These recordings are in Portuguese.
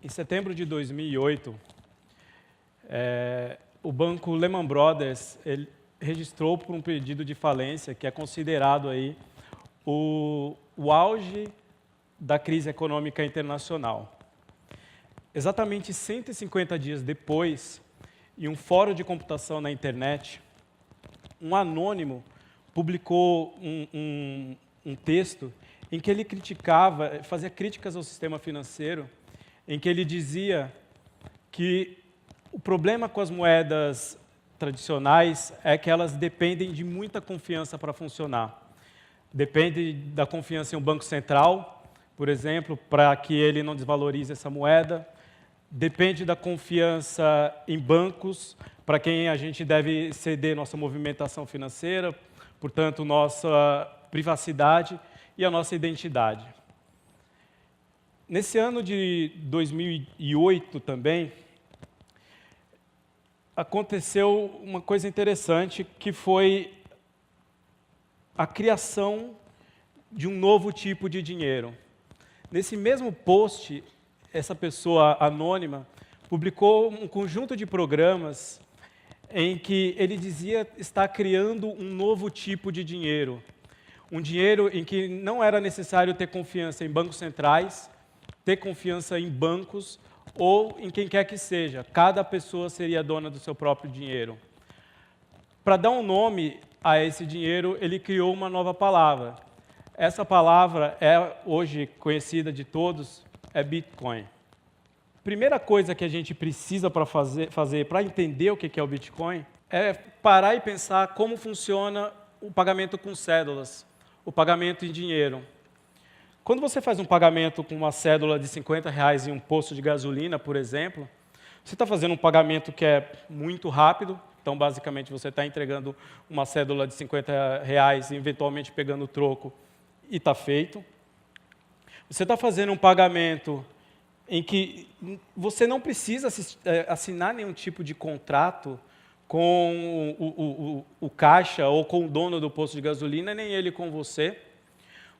Em setembro de 2008, o banco Lehman Brothers ele registrou por um pedido de falência, que é considerado aí o auge da crise econômica internacional. Exatamente 150 dias depois, em um fórum de computação na internet, um anônimo publicou um texto em que ele criticava, fazia críticas ao sistema financeiro, em que ele dizia que o problema com as moedas tradicionais é que elas dependem de muita confiança para funcionar. Depende da confiança em um banco central, por exemplo, para que ele não desvalorize essa moeda. Depende da confiança em bancos, para quem a gente deve ceder nossa movimentação financeira, portanto, nossa privacidade e a nossa identidade. Nesse ano de 2008 também, aconteceu uma coisa interessante, que foi a criação de um novo tipo de dinheiro. Nesse mesmo post, essa pessoa anônima publicou um conjunto de programas em que ele dizia estar criando um novo tipo de dinheiro. Um dinheiro em que não era necessário ter confiança em bancos centrais, ter confiança em bancos ou em quem quer que seja. Cada pessoa seria dona do seu próprio dinheiro. Para dar um nome a esse dinheiro, ele criou uma nova palavra. Essa palavra é hoje conhecida de todos, é Bitcoin. Primeira coisa que a gente precisa fazer para entender o que é o Bitcoin é parar e pensar como funciona o pagamento com cédulas, o pagamento em dinheiro. Quando você faz um pagamento com uma cédula de R$50 em um posto de gasolina, por exemplo, você está fazendo um pagamento que é muito rápido, então, basicamente, você está entregando uma cédula de R$50 e, eventualmente, pegando o troco, e está feito. Você está fazendo um pagamento em que você não precisa assinar nenhum tipo de contrato com o caixa ou com o dono do posto de gasolina, nem ele com você.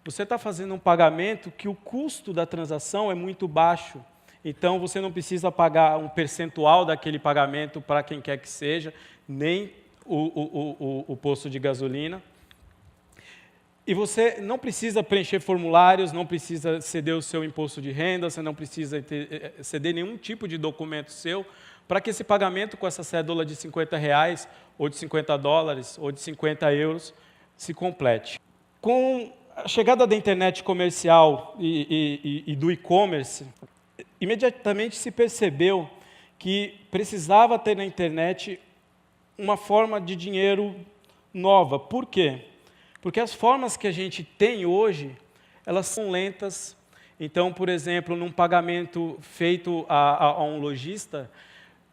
Você está fazendo um pagamento que o custo da transação é muito baixo. Então, você não precisa pagar um percentual daquele pagamento para quem quer que seja, nem o posto de gasolina. E você não precisa preencher formulários, não precisa ceder o seu imposto de renda, você não precisa ceder nenhum tipo de documento seu para que esse pagamento com essa cédula de R$50, ou de $50, ou de 50 euros, se complete. Com a chegada da internet comercial e do e-commerce, imediatamente se percebeu que precisava ter na internet uma forma de dinheiro nova. Por quê? Porque as formas que a gente tem hoje, elas são lentas. Então, por exemplo, num pagamento feito a um lojista,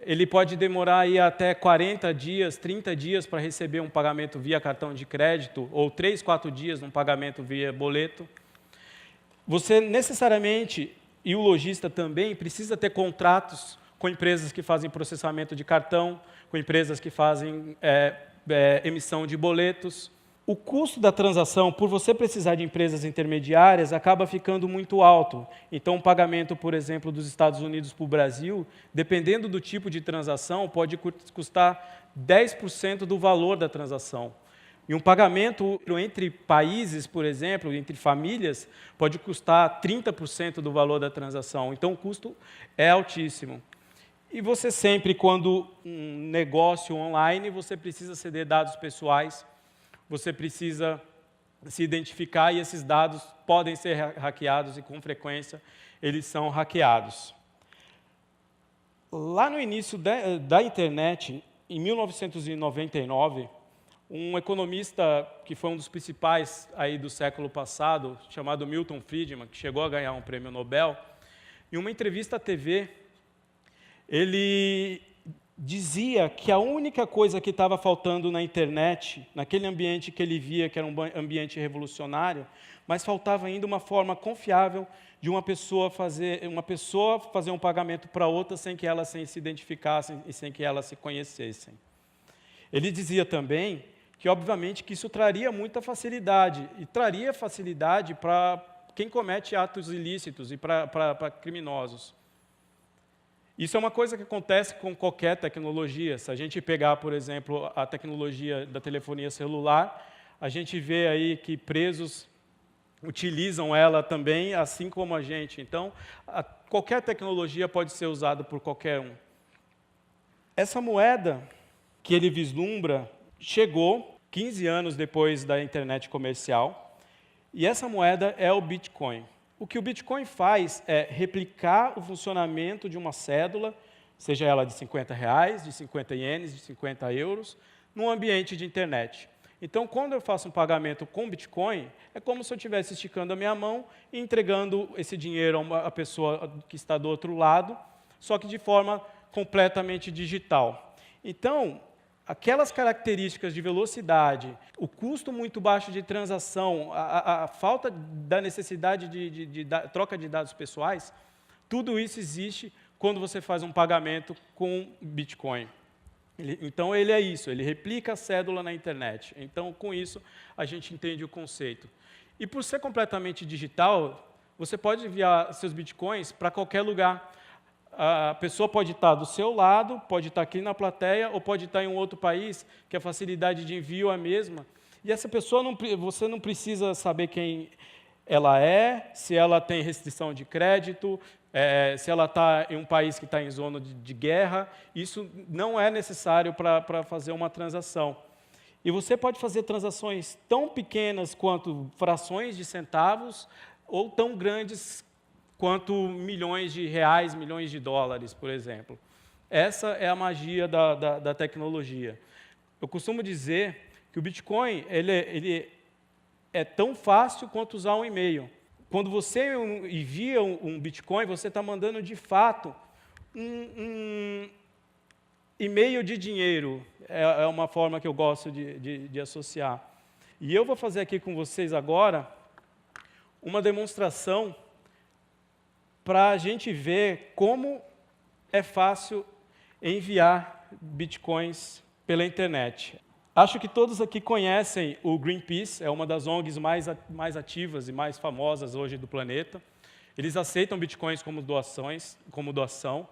ele pode demorar aí até 40 dias, 30 dias para receber um pagamento via cartão de crédito, ou 3, 4 dias num pagamento via boleto. Você necessariamente, e o lojista também, precisa ter contratos com empresas que fazem processamento de cartão, com empresas que fazem emissão de boletos. O custo da transação, por você precisar de empresas intermediárias, acaba ficando muito alto. Então, um pagamento, por exemplo, dos Estados Unidos para o Brasil, dependendo do tipo de transação, pode custar 10% do valor da transação. E um pagamento entre países, por exemplo, entre famílias, pode custar 30% do valor da transação. Então, o custo é altíssimo. E você sempre, quando um negócio online, você precisa ceder dados pessoais, você precisa se identificar e esses dados podem ser hackeados e, com frequência, eles são hackeados. Lá no início da internet, em 1999, um economista que foi um dos principais aí do século passado, chamado Milton Friedman, que chegou a ganhar um prêmio Nobel, em uma entrevista à TV, ele dizia que a única coisa que estava faltando na internet, naquele ambiente que ele via que era um ambiente revolucionário, mas faltava ainda uma forma confiável de uma pessoa fazer um pagamento para outra sem que elas se identificassem e sem que elas se conhecessem. Ele dizia também que, obviamente, que isso traria muita facilidade, e traria facilidade para quem comete atos ilícitos e para criminosos. Isso é uma coisa que acontece com qualquer tecnologia. Se a gente pegar, por exemplo, a tecnologia da telefonia celular, a gente vê aí que presos utilizam ela também, assim como a gente. Então, qualquer tecnologia pode ser usada por qualquer um. Essa moeda que ele vislumbra chegou 15 anos depois da internet comercial, e essa moeda é o Bitcoin. O que o Bitcoin faz é replicar o funcionamento de uma cédula, seja ela de R$50, de 50 ienes, de 50 euros, num ambiente de internet. Então, quando eu faço um pagamento com Bitcoin, é como se eu estivesse esticando a minha mão e entregando esse dinheiro a pessoa que está do outro lado, só que de forma completamente digital. Então, aquelas características de velocidade, o custo muito baixo de transação, a falta da necessidade de troca de dados pessoais, tudo isso existe quando você faz um pagamento com Bitcoin. Então, ele é isso, ele replica a cédula na internet. Então, com isso, a gente entende o conceito. E por ser completamente digital, você pode enviar seus Bitcoins para qualquer lugar. A pessoa pode estar do seu lado, pode estar aqui na plateia, ou pode estar em um outro país, que a facilidade de envio é a mesma. E essa pessoa, você não precisa saber quem ela é, se ela tem restrição de crédito, se ela está em um país que está em zona de guerra. Isso não é necessário para fazer uma transação. E você pode fazer transações tão pequenas quanto frações de centavos, ou tão grandes quanto milhões de reais, milhões de dólares, por exemplo. Essa é a magia da tecnologia. Eu costumo dizer que o Bitcoin ele é tão fácil quanto usar um e-mail. Quando você envia um Bitcoin, você está mandando, de fato, um e-mail de dinheiro. É uma forma que eu gosto de associar. E eu vou fazer aqui com vocês agora uma demonstração para a gente ver como é fácil enviar Bitcoins pela internet. Acho que todos aqui conhecem o Greenpeace, é uma das ONGs mais ativas e mais famosas hoje do planeta. Eles aceitam Bitcoins como doação.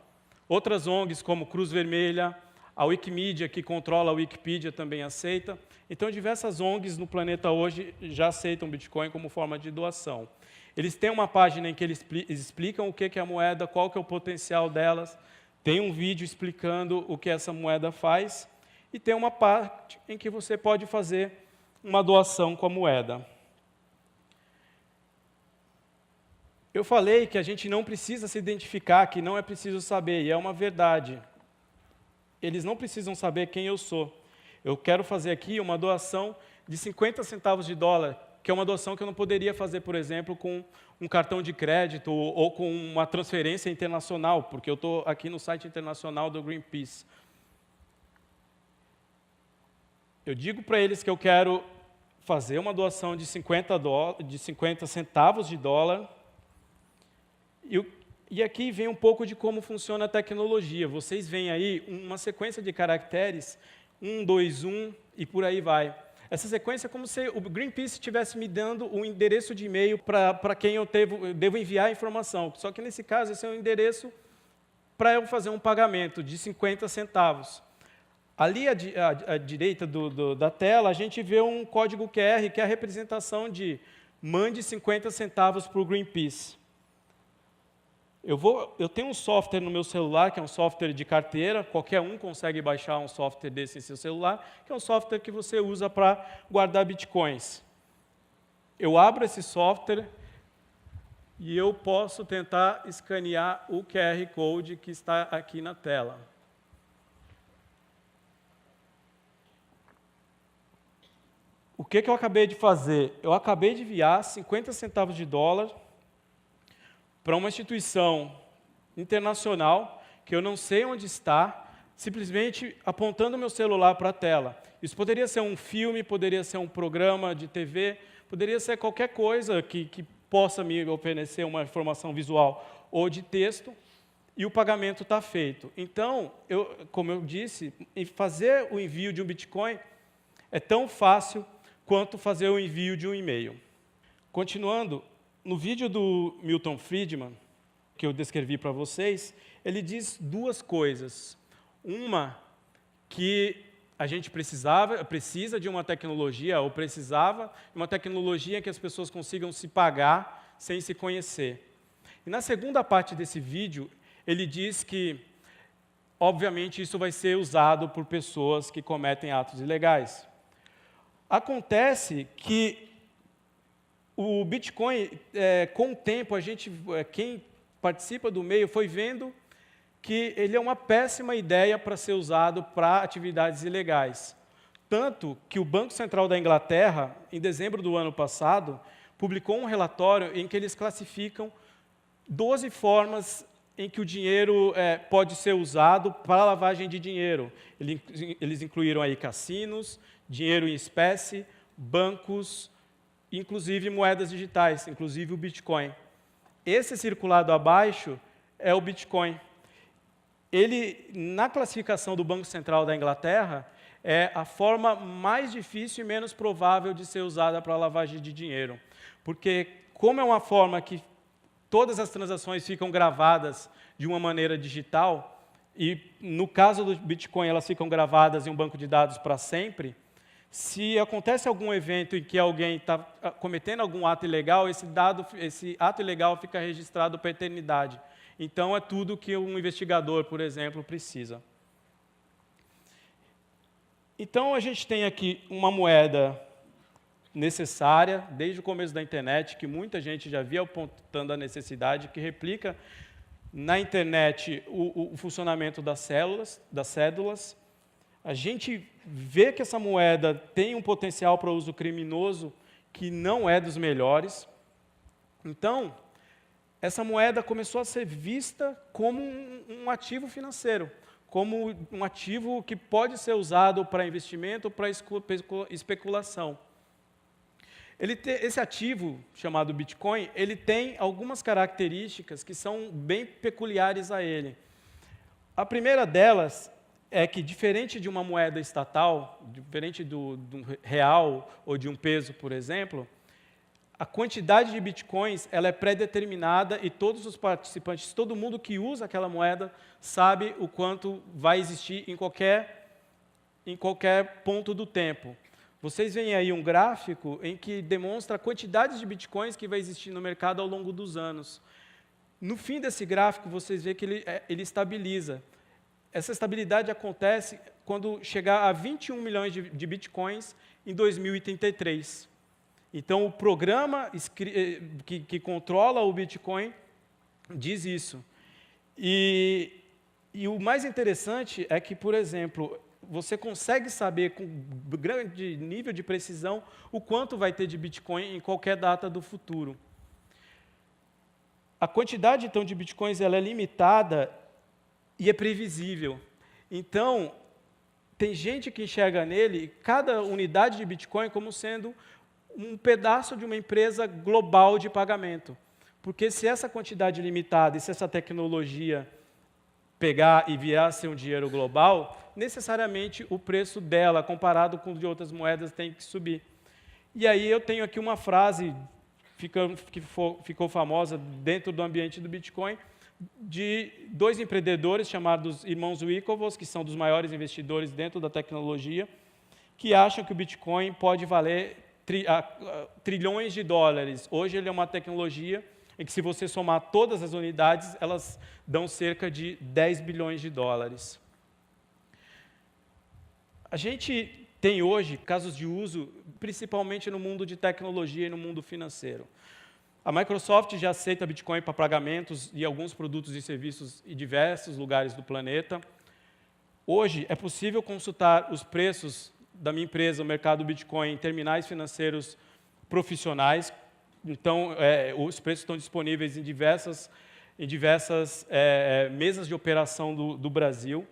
Outras ONGs, como Cruz Vermelha, a Wikimedia, que controla a Wikipedia, também aceita. Então, diversas ONGs no planeta hoje já aceitam Bitcoin como forma de doação. Eles têm uma página em que eles explicam o que é a moeda, qual que é o potencial delas. Tem um vídeo explicando o que essa moeda faz. E tem uma parte em que você pode fazer uma doação com a moeda. Eu falei que a gente não precisa se identificar, que não é preciso saber, e é uma verdade. Eles não precisam saber quem eu sou. Eu quero fazer aqui uma doação de 50 centavos de dólar, que é uma doação que eu não poderia fazer, por exemplo, com um cartão de crédito ou com uma transferência internacional, porque eu estou aqui no site internacional do Greenpeace. Eu digo para eles que eu quero fazer uma doação de 50 centavos de dólar, e aqui vem um pouco de como funciona a tecnologia. Vocês veem aí uma sequência de caracteres, 1, 2, 1, e por aí vai. Essa sequência é como se o Greenpeace estivesse me dando um endereço de e-mail para quem eu devo enviar a informação. Só que, nesse caso, esse é um endereço para eu fazer um pagamento de 50 centavos. Ali à direita da tela, a gente vê um código QR, que é a representação de mande 50 centavos para o Greenpeace. Eu tenho um software no meu celular, que é um software de carteira, qualquer um consegue baixar um software desse em seu celular, que é um software que você usa para guardar bitcoins. Eu abro esse software e eu posso tentar escanear o QR Code que está aqui na tela. O que eu acabei de fazer? Eu acabei de enviar 50 centavos de dólar para uma instituição internacional que eu não sei onde está, simplesmente apontando meu celular para a tela. Isso poderia ser um filme, poderia ser um programa de TV, poderia ser qualquer coisa que possa me oferecer uma informação visual ou de texto, e o pagamento está feito. Então, como eu disse, fazer o envio de um Bitcoin é tão fácil quanto fazer o envio de um e-mail. Continuando, no vídeo do Milton Friedman, que eu descrevi para vocês, ele diz duas coisas. Uma, que a gente precisa de uma tecnologia, ou precisava de uma tecnologia que as pessoas consigam se pagar sem se conhecer. E na segunda parte desse vídeo, ele diz que, obviamente, isso vai ser usado por pessoas que cometem atos ilegais. Acontece que o Bitcoin, com o tempo, quem participa do meio foi vendo que ele é uma péssima ideia para ser usado para atividades ilegais. Tanto que o Banco Central da Inglaterra, em dezembro do ano passado, publicou um relatório em que eles classificam 12 formas em que o dinheiro pode ser usado para lavagem de dinheiro. Eles incluíram aí cassinos, dinheiro em espécie, bancos, inclusive moedas digitais, inclusive o Bitcoin. Esse circulado abaixo é o Bitcoin. Ele, na classificação do Banco Central da Inglaterra, é a forma mais difícil e menos provável de ser usada para lavagem de dinheiro. Porque, como é uma forma que todas as transações ficam gravadas de uma maneira digital, e no caso do Bitcoin elas ficam gravadas em um banco de dados para sempre, se acontece algum evento em que alguém está cometendo algum ato ilegal, esse ato ilegal fica registrado para a eternidade. Então, é tudo que um investigador, por exemplo, precisa. Então, a gente tem aqui uma moeda necessária, desde o começo da internet, que muita gente já via apontando a necessidade, que replica na internet o funcionamento das cédulas. A gente vê que essa moeda tem um potencial para uso criminoso que não é dos melhores. Então, essa moeda começou a ser vista como um ativo financeiro, como um ativo que pode ser usado para investimento ou para especulação. Esse ativo, chamado Bitcoin, ele tem algumas características que são bem peculiares a ele. A primeira delas é que, diferente de uma moeda estatal, diferente do real ou de um peso, por exemplo, a quantidade de bitcoins ela é pré-determinada e todos os participantes, todo mundo que usa aquela moeda, sabe o quanto vai existir em qualquer ponto do tempo. Vocês veem aí um gráfico em que demonstra a quantidade de bitcoins que vai existir no mercado ao longo dos anos. No fim desse gráfico, vocês veem que ele estabiliza. Essa estabilidade acontece quando chegar a 21 milhões de bitcoins em 2033. Então, o programa que controla o Bitcoin diz isso. E o mais interessante é que, por exemplo, você consegue saber com grande nível de precisão o quanto vai ter de Bitcoin em qualquer data do futuro. A quantidade, então, de Bitcoins ela é limitada e é previsível. Então, tem gente que enxerga nele cada unidade de Bitcoin como sendo um pedaço de uma empresa global de pagamento. Porque se essa quantidade limitada e se essa tecnologia pegar e virar a ser um dinheiro global, necessariamente o preço dela, comparado com o de outras moedas, tem que subir. E aí eu tenho aqui uma frase que ficou famosa dentro do ambiente do Bitcoin, de dois empreendedores chamados irmãos Winklevoss, que são dos maiores investidores dentro da tecnologia, que acham que o Bitcoin pode valer trilhões de dólares. Hoje ele é uma tecnologia em que, se você somar todas as unidades, elas dão cerca de 10 bilhões de dólares. A gente tem hoje casos de uso, principalmente no mundo de tecnologia e no mundo financeiro. A Microsoft já aceita Bitcoin para pagamentos e alguns produtos e serviços em diversos lugares do planeta. Hoje, é possível consultar os preços da minha empresa, o mercado Bitcoin, em terminais financeiros profissionais. Então, os preços estão disponíveis em diversas mesas de operação do Brasil.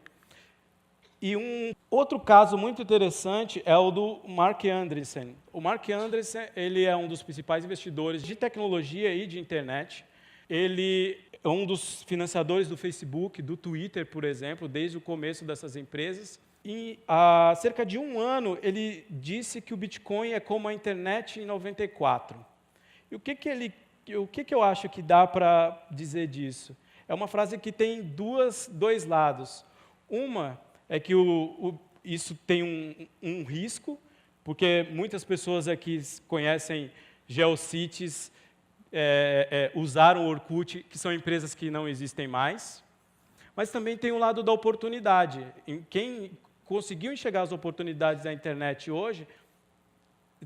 E um outro caso muito interessante é o do Marc Andreessen. O Marc Andreessen ele é um dos principais investidores de tecnologia e de internet. Ele é um dos financiadores do Facebook, do Twitter, por exemplo, desde o começo dessas empresas. E há cerca de um ano, ele disse que o Bitcoin é como a internet em 94. E o que eu acho que dá para dizer disso? é uma frase que tem dois lados. Uma é que isso tem um risco, porque muitas pessoas aqui conhecem GeoCities, usaram o Orkut, que são empresas que não existem mais. Mas também tem um lado da oportunidade. Quem conseguiu enxergar as oportunidades da internet hoje,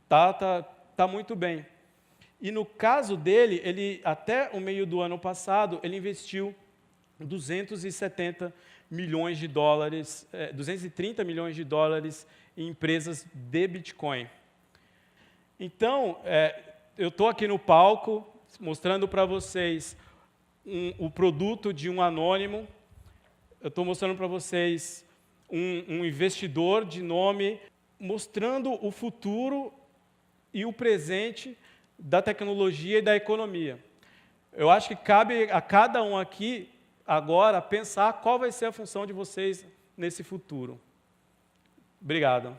tá muito bem. E no caso dele, ele até o meio do ano passado, ele investiu 270 milhões de dólares, 230 milhões de dólares em empresas de Bitcoin. Então, eu estou aqui no palco mostrando para vocês o produto de um anônimo. Eu estou mostrando para vocês um investidor de nome, mostrando o futuro e o presente da tecnologia e da economia. Eu acho que cabe a cada um aqui, agora, pensar qual vai ser a função de vocês nesse futuro. Obrigado.